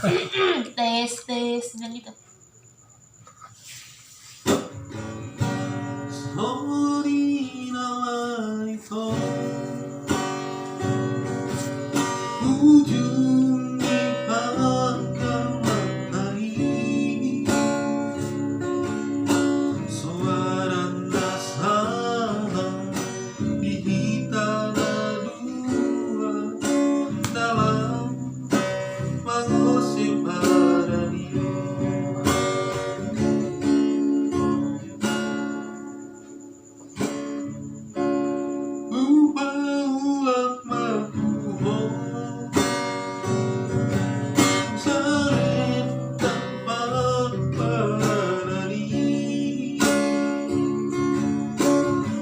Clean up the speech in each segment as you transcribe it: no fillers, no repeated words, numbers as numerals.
tes tes dan gitu. Songoni Nama Ito, ujung dipakai matahari, suara nasaba dihita dua dalam mengusip hadari. Ubah-ubah makuhong salib tanpa penari,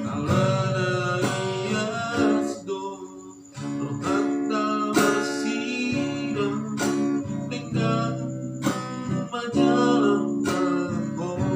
ala dari asdo rohata bersidang dengan majalah takong.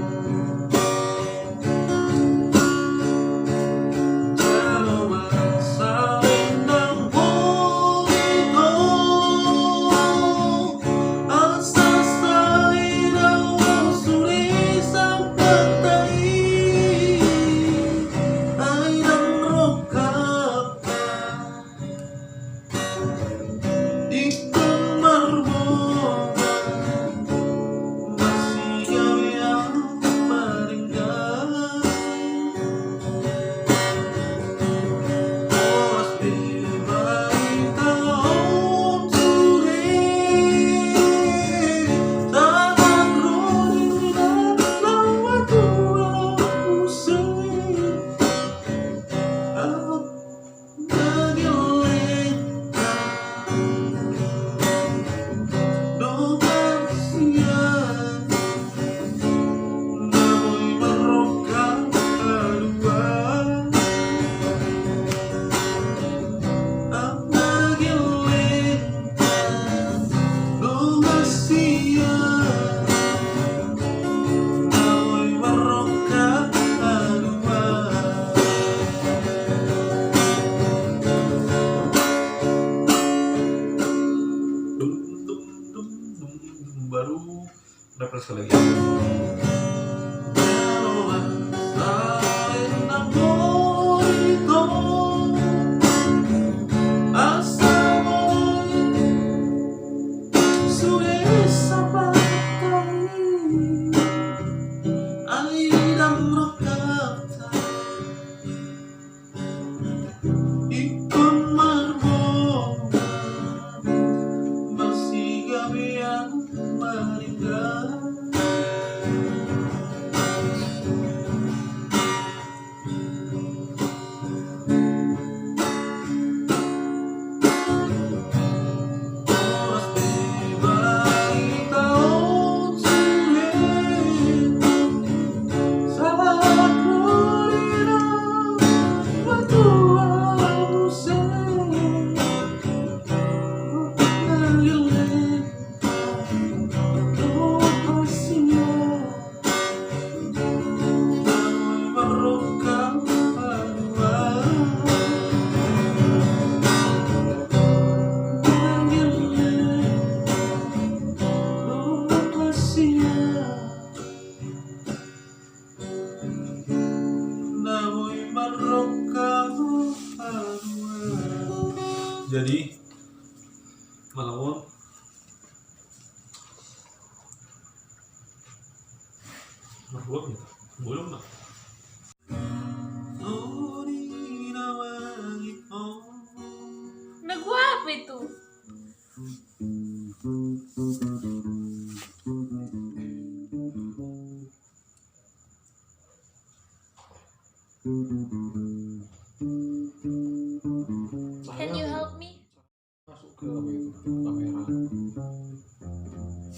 Baru refresh lagi. Jadi malawan belum ya? Belum lah. Lagu apa itu? Can you help me? Masuk ke apa itu? Kamera.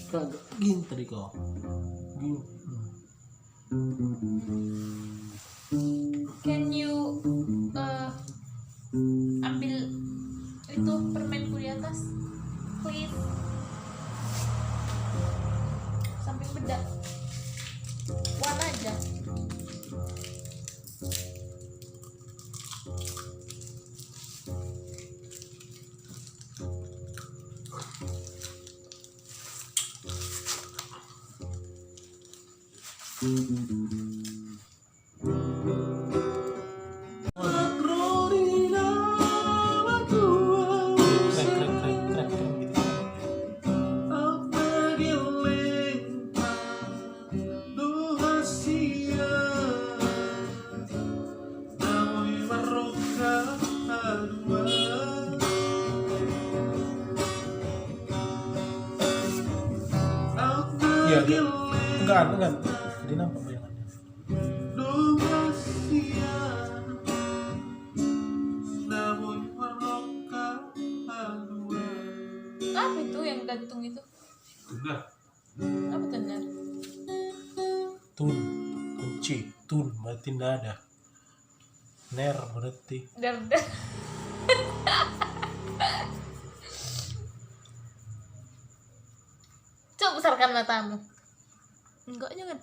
Kagak gini tadi kau. Gini. Can you ambil itu permenku di atas, please? Samping bedak. Warna aja. Iya, enggak. Jadi nampak bayangannya. Apa itu yang gantung itu? Udah. Apa tenar? Tun, kunci, tun, berarti nada. Ner berarti. Dar. Coba besarkan matamu. Enggak, jangan.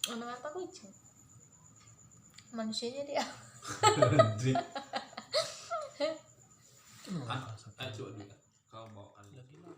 Mana mata kucing? Manusianya dia. Anjing. Itu Coba dia. Kalau mau lagi lah.